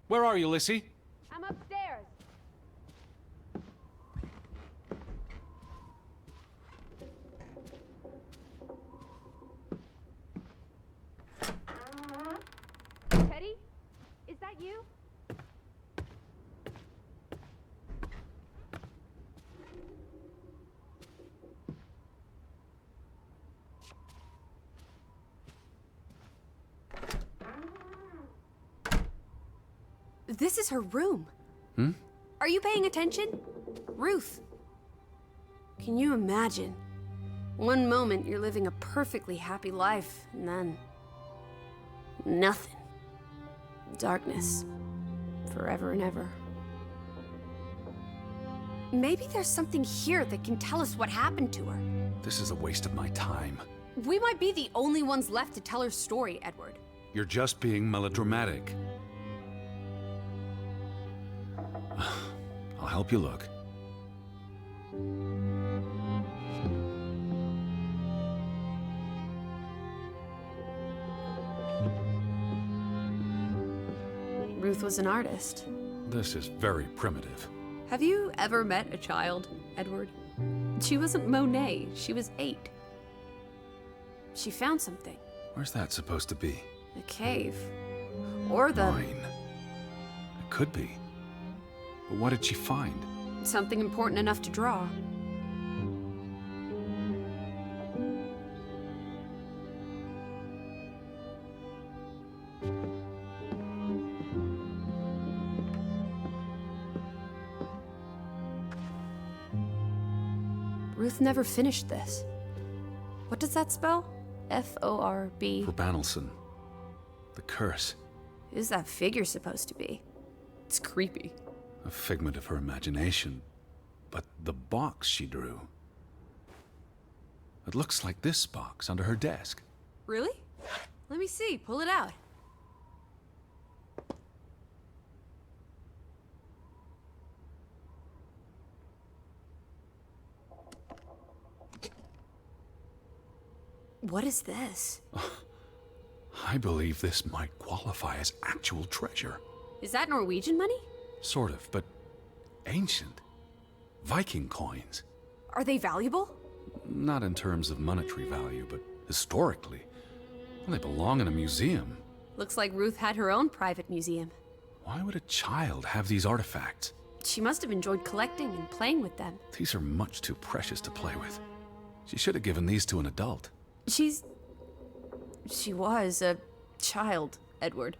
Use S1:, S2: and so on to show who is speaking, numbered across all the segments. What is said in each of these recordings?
S1: Where are you, Lissie?
S2: I'm upstairs. Teddy? Is that you?
S3: This is her room. Are you paying attention? Ruth. Can you imagine? One moment you're living a perfectly happy life, and then... nothing. Darkness. Forever and ever. Maybe there's something here that can tell us what happened to her.
S1: This is a waste of my time.
S3: We might be the only ones left to tell her story, Edward.
S1: You're just being melodramatic. I'll help you look.
S3: Ruth was an artist.
S1: This is very primitive.
S3: Have you ever met a child, Edward? She wasn't Monet, she was 8. She found something.
S1: Where's that supposed to be?
S3: The cave. Or the...
S1: Mine. It could be. But what did she find?
S3: something important enough to draw. Ruth never finished this. What does that spell? F-O-R-B.
S1: For Banelson. The curse.
S3: Who's that figure supposed to be? It's creepy.
S1: A figment of her imagination. But the box she drew... It looks like this box under her desk.
S3: Really? Let me see. Pull it out. What is this?
S1: I believe this might qualify as actual treasure.
S3: Is that Norwegian money?
S1: Sort of, but ancient. Viking coins.
S3: Are they valuable?
S1: Not in terms of monetary value, but historically. They belong in a museum.
S3: Looks like Ruth had her own private museum.
S1: Why would a child have these artifacts?
S3: She must have enjoyed collecting and playing with them.
S1: These are much too precious to play with. She should have given these to an adult.
S3: She was a child, Edward.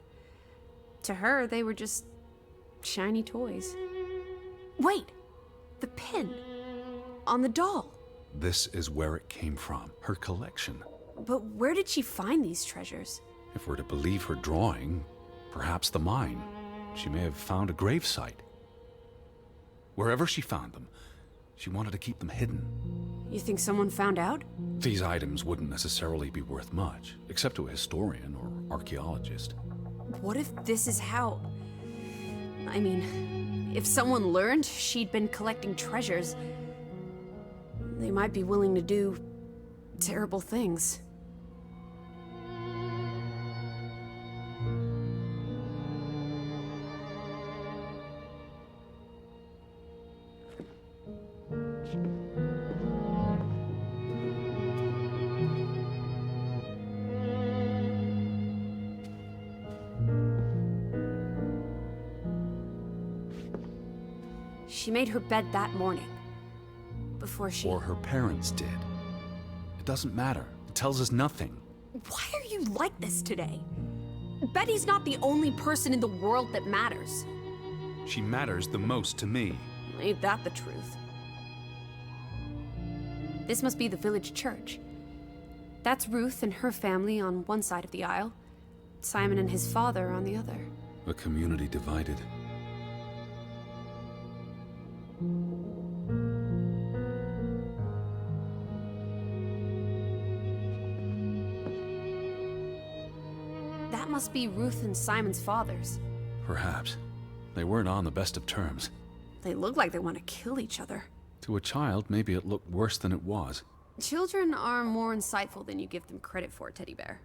S3: To her, they were just shiny toys. Wait! The pin! On the doll!
S1: This is where it came from, her collection.
S3: But where did she find these treasures?
S1: If we're to believe her drawing, perhaps the mine. She may have found a gravesite. Wherever she found them, she wanted to keep them hidden.
S3: You think someone found out?
S1: These items wouldn't necessarily be worth much, except to a historian or archaeologist.
S3: What if this is how... I mean, if someone learned she'd been collecting treasures, they might be willing to do terrible things. She made her bed that morning, before she...
S1: Or her parents did. It doesn't matter. It tells us nothing.
S3: Why are you like this today? Betty's not the only person in the world that matters.
S1: She matters the most to me.
S3: Ain't that the truth? This must be the village church. That's Ruth and her family on one side of the aisle, Simon and his father on the other.
S1: A community divided.
S3: That must be Ruth and Simon's fathers.
S1: Perhaps. They weren't on the best of terms.
S3: They look like they want to kill each other.
S1: To a child, maybe it looked worse than it was.
S3: Children are more insightful than you give them credit for, Teddy Bear.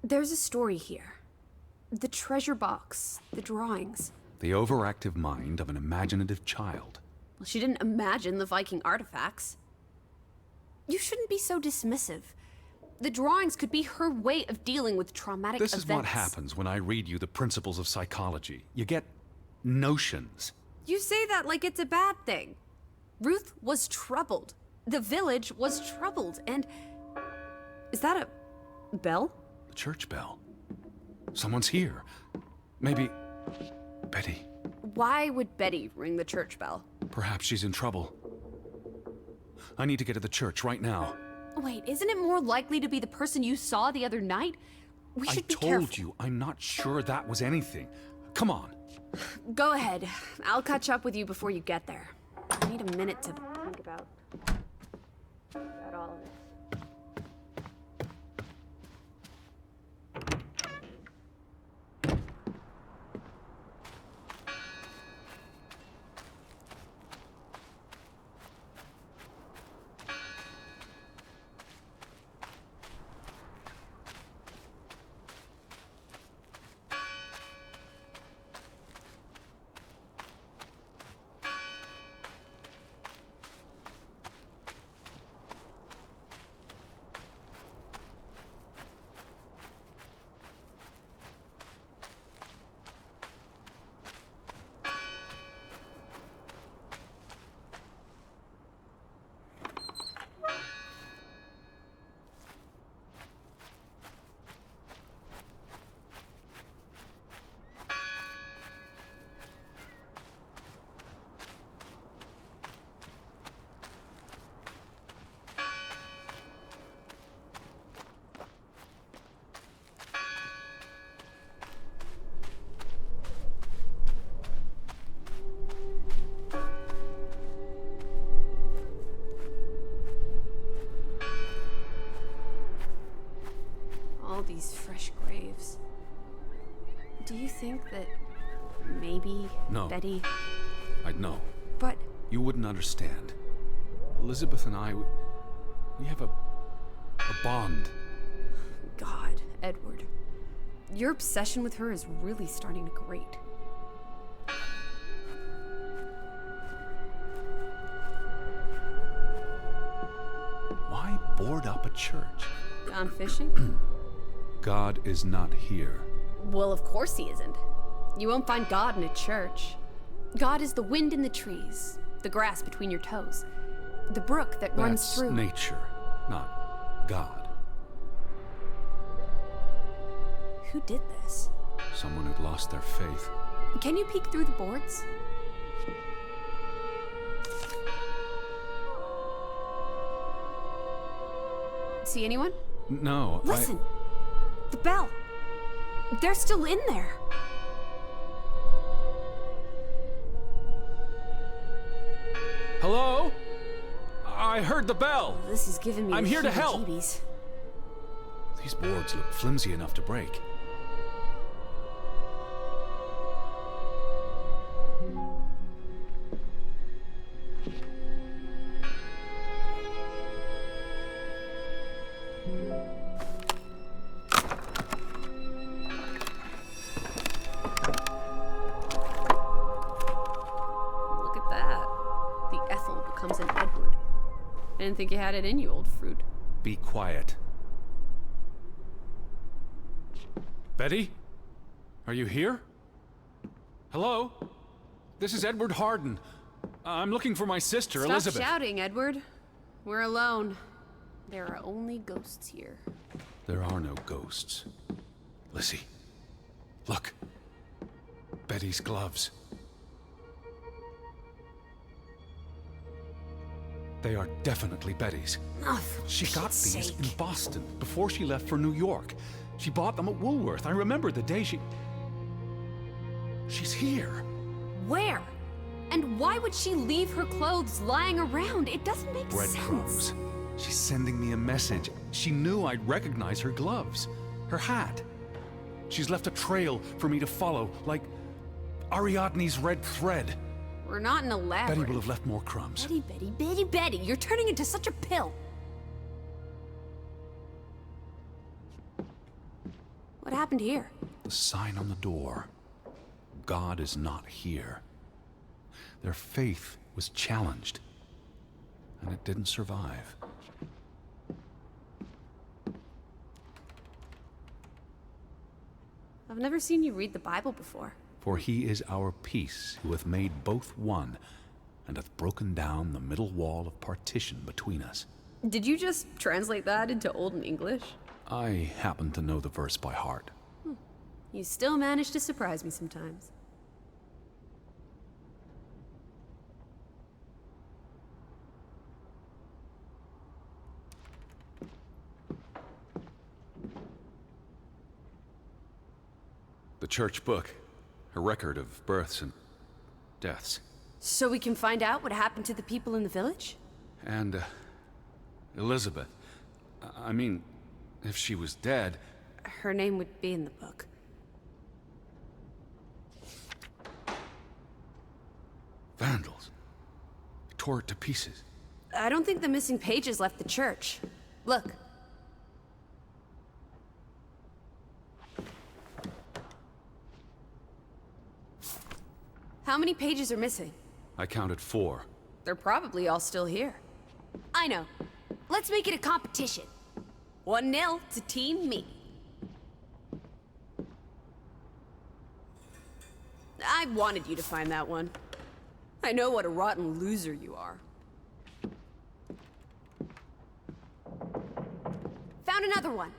S3: There's a story here. The treasure box, the drawings.
S1: The overactive mind of an imaginative child.
S3: Well, she didn't imagine the Viking artifacts. You shouldn't be so dismissive. The drawings could be her way of dealing with traumatic events.
S1: This is what happens when I read you the principles of psychology. You get notions.
S3: You say that like it's a bad thing. Ruth was troubled. The village was troubled, and... Is that a bell?
S1: The church bell. Someone's here. Maybe... Betty.
S3: Why would Betty ring the church bell?
S1: Perhaps she's in trouble. I need to get to the church right now.
S3: Wait, isn't it more likely to be the person you saw the other night? We should be careful.
S1: I told you, I'm not sure that was anything. Come on.
S3: Go ahead. I'll catch up with you before you get there. I need a minute to think about all of this. These fresh graves. Do you think that maybe Betty...
S1: I'd know.
S3: But...
S1: You wouldn't understand. Elizabeth and I, we have a bond.
S3: God, Edward. Your obsession with her is really starting to grate.
S1: Why board up a church?
S3: Gone fishing?
S1: God is not here.
S3: Well, of course he isn't. You won't find God in a church. God is the wind in the trees, the grass between your toes, the brook that runs through...
S1: That's nature, not God.
S3: Who did this?
S1: Someone who'd lost their faith.
S3: Can you peek through the boards? See anyone?
S1: No,
S3: Listen! The bell! They're still in there!
S1: Hello? I heard the bell!
S3: Oh, this is giving me
S1: I'm here to help!
S3: heebie-jeebies.
S1: These boards look flimsy enough to break.
S3: I didn't think you had it in you, old fruit.
S1: Be quiet. Betty? Are you here? Hello? This is Edward Harden. I'm looking for my sister, Elizabeth.
S3: Stop shouting, Edward. We're alone. There are only ghosts here.
S1: There are no ghosts. Lissie, look. Betty's gloves. They are definitely Betty's.
S3: Oh,
S1: she got these
S3: sake.
S1: in Boston before she left for New York. She bought them at Woolworth. I remember the day She's here.
S3: Where? And why would she leave her clothes lying around? It doesn't make
S1: Breadcrumbs.
S3: sense.
S1: She's sending me a message. She knew I'd recognize her gloves, her hat. She's left a trail for me to follow, like Ariadne's red thread.
S3: We're not in a labyrinth.
S1: Betty will have left more crumbs.
S3: Betty, you're turning into such a pill. happened here?
S1: The sign on the door. God is not here. Their faith was challenged, and it didn't survive.
S3: I've never seen you read the Bible before.
S1: For he is our peace, who hath made both one, and hath broken down the middle wall of partition between us.
S3: Did you just translate that into Olden English?
S1: I happen to know the verse by heart.
S3: You still manage to surprise me sometimes.
S1: The church book, a record of births and deaths.
S3: So we can find out what happened to the people in the village?
S1: And, Elizabeth. I mean, if she was dead...
S3: Her name would be in the book.
S1: Vandals. Tore it to pieces.
S3: I don't think the missing pages left the church. Look. How many pages are missing?
S1: I counted 4.
S3: They're probably all still here. I know. Let's make it a competition. 1-0 to Team Me. I wanted you to find that one. I know what a rotten loser you are. Found another one.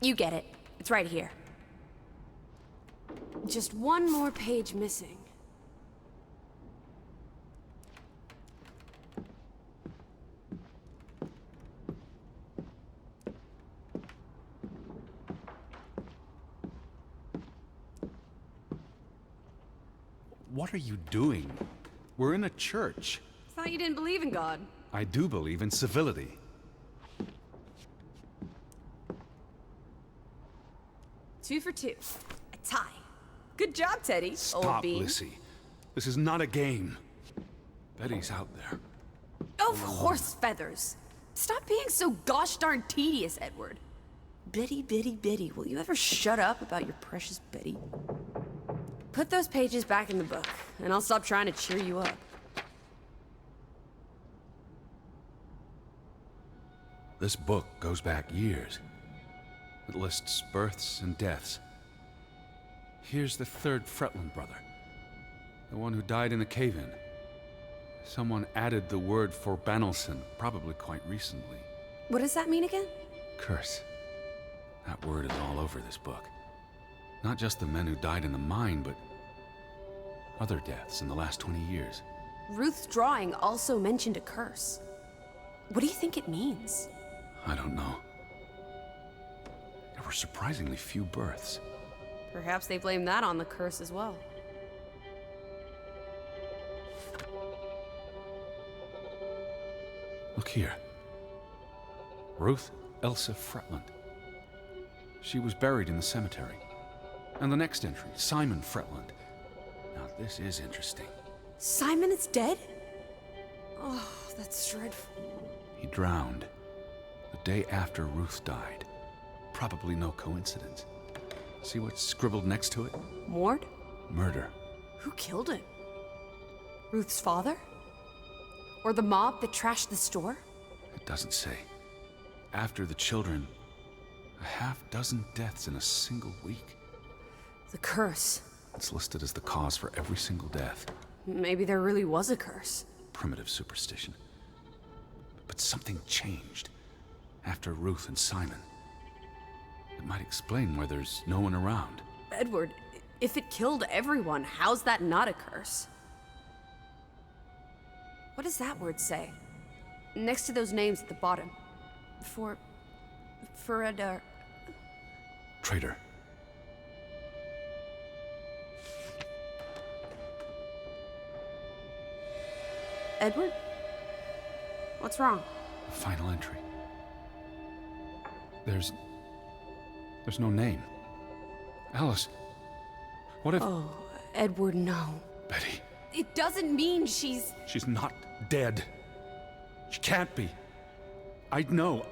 S3: You get it. It's right here. Just one more page missing.
S1: What are you doing? We're in a church.
S3: Thought you didn't believe in God.
S1: I do believe in civility.
S3: 2 for 2. A tie. Good job, Teddy, old
S1: Stop,
S3: bean.
S1: Lissie. This is not a game. Betty's out there.
S3: Oh, horse feathers. Stop being so gosh darn tedious, Edward. Betty, Betty, Betty, will you ever shut up about your precious Betty? Put those pages back in the book, and I'll stop trying to cheer you up.
S1: This book goes back years. It lists births and deaths. Here's the 3rd Fretland brother. The one who died in the cave-in. Someone added the word for Banelson, probably quite recently.
S3: What does that mean again?
S1: Curse. That word is all over this book. Not just the men who died in the mine, but other deaths in the last 20 years.
S3: Ruth's drawing also mentioned a curse. What do you think it means?
S1: I don't know. There were surprisingly few births.
S3: Perhaps they blame that on the curse as well.
S1: Look here. Ruth Elsa Fretland. She was buried in the cemetery. And the next entry, Simon Fretland. Now this is interesting.
S3: Simon is dead? Oh, that's dreadful.
S1: He drowned the day after Ruth died. Probably no coincidence. See what's scribbled next to it?
S3: Mord?
S1: Murder.
S3: Who killed him? Ruth's father? Or the mob that trashed the store?
S1: It doesn't say. After the children, a half-dozen deaths in a single week.
S3: The curse.
S1: It's listed as the cause for every single death.
S3: Maybe there really was a curse.
S1: Primitive superstition. But something changed after Ruth and Simon. It might explain why there's no one around.
S3: Edward, if it killed everyone, how's that not a curse? What does that word say? Next to those names at the bottom. For a
S1: Traitor.
S3: Edward? What's wrong?
S1: The final entry. There's no name. Alice, what if...
S3: Oh, Edward, no.
S1: Betty,
S3: It doesn't mean she's...
S1: she's not dead. She can't be. I know.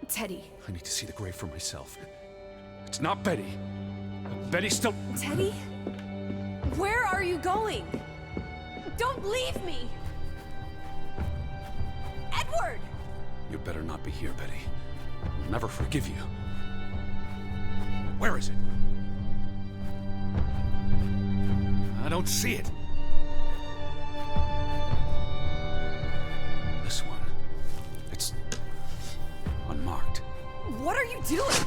S3: Teddy.
S1: I need to see the grave for myself. It's not Betty. Betty's still...
S3: Teddy? Where are you going? Don't leave me! Edward!
S1: You better not be here, Betty. I'll never forgive you. Where is it? I don't see it. This one. It's unmarked.
S3: What are you doing?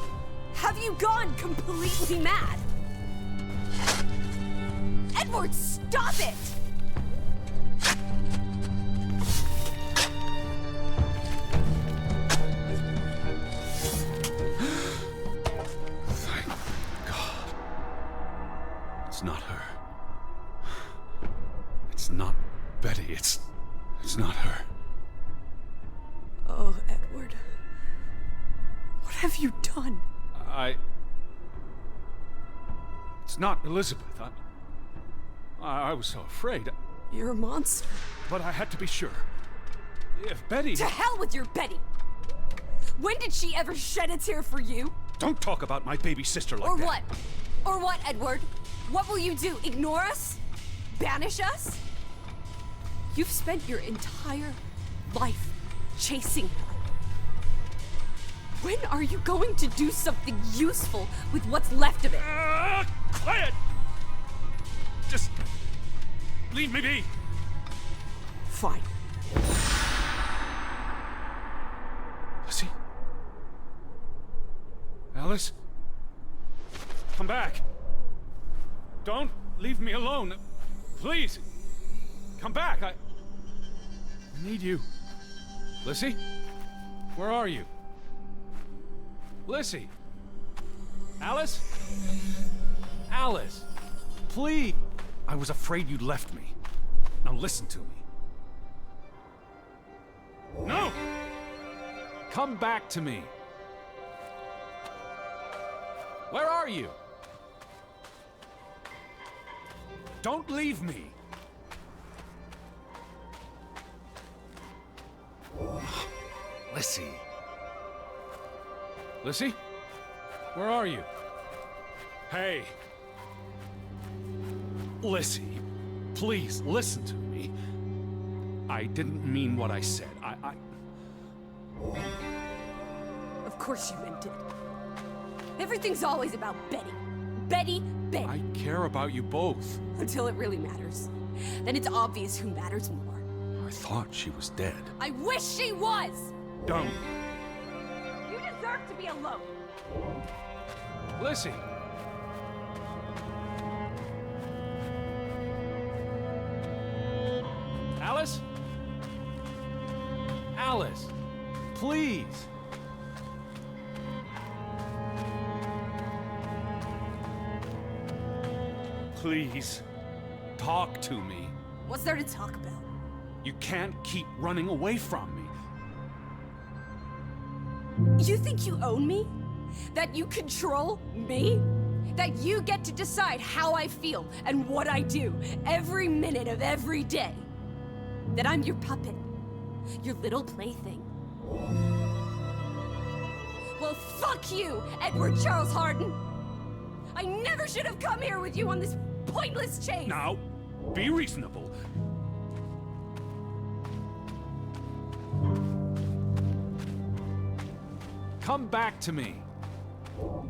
S3: Have you gone completely mad? Edward, stop it!
S1: Thank God. It's not her. It's not Betty. It's not her.
S3: Oh, Edward. What have you done?
S1: It's not Elizabeth. I was so afraid.
S3: You're a monster.
S1: But I had to be sure. If Betty...
S3: To hell with your Betty! When did she ever shed a tear for you?
S1: Don't talk about my baby sister like
S3: Or
S1: that.
S3: what? Or what, Edward? What will you do? Ignore us? Banish us? You've spent your entire life chasing her. When are you going to do something useful with what's left of it?
S1: Quiet! Just leave me be.
S3: Fine.
S1: Lissie? Alice? Come back. Don't leave me alone. Please. Come back. I need you. Lissie? Where are you? Lissie? Alice? Alice? Please. I was afraid you'd left me. Now listen to me. No! Come back to me. Where are you? Don't leave me. Lissie. Lissie? Where are you? Hey. Lissie, please listen to me. I didn't mean what I said.
S3: Of course you meant it. Everything's always about Betty. Betty, Betty.
S1: I care about you both.
S3: Until it really matters. Then it's obvious who matters more.
S1: I thought she was dead.
S3: I wish she was!
S1: Don't.
S3: You deserve to be alone.
S1: Lissie. Alice? Alice, please. Please, talk to me.
S3: What's there to talk about?
S1: You can't keep running away from me.
S3: You think you own me? That you control me? That you get to decide how I feel and what I do every minute of every day? That I'm your puppet, your little plaything? Well, fuck you, Edward Charles Harden! I never should have come here with you on this pointless chase!
S1: Now, be reasonable. Come back to me. Oh,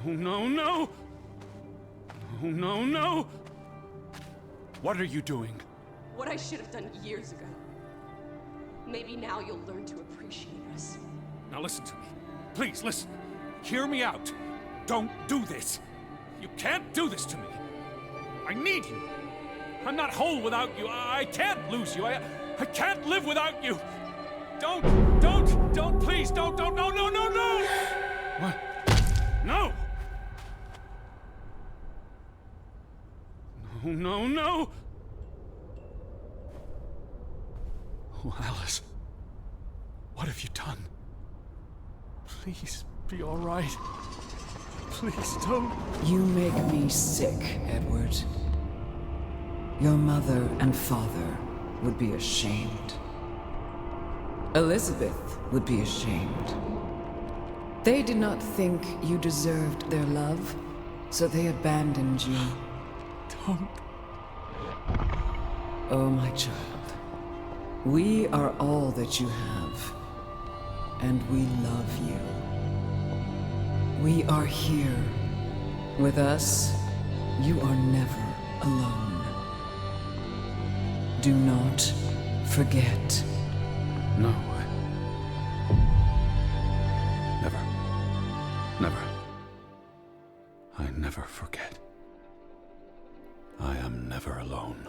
S1: no, no! Oh, no, no! What are you doing?
S3: What I should have done years ago. Maybe now you'll learn to appreciate us.
S1: Now listen to me. Please, listen. Hear me out. Don't do this. You can't do this to me. I need you. I'm not whole without you. I can't lose you. I can't live without you. Don't, please, don't, no, no, no, no! What? No! No, no, no! Oh, Alice. What have you done? Please, be all right. Please, don't.
S4: You make me sick, Edward. Your mother and father would be ashamed. Elizabeth would be ashamed. They did not think you deserved their love, so they abandoned you.
S5: Don't.
S4: Oh, my child. We are all that you have, and we love you. We are here. With us, you are never alone. Do not forget.
S1: No. Never. Never. I never forget. I am never alone.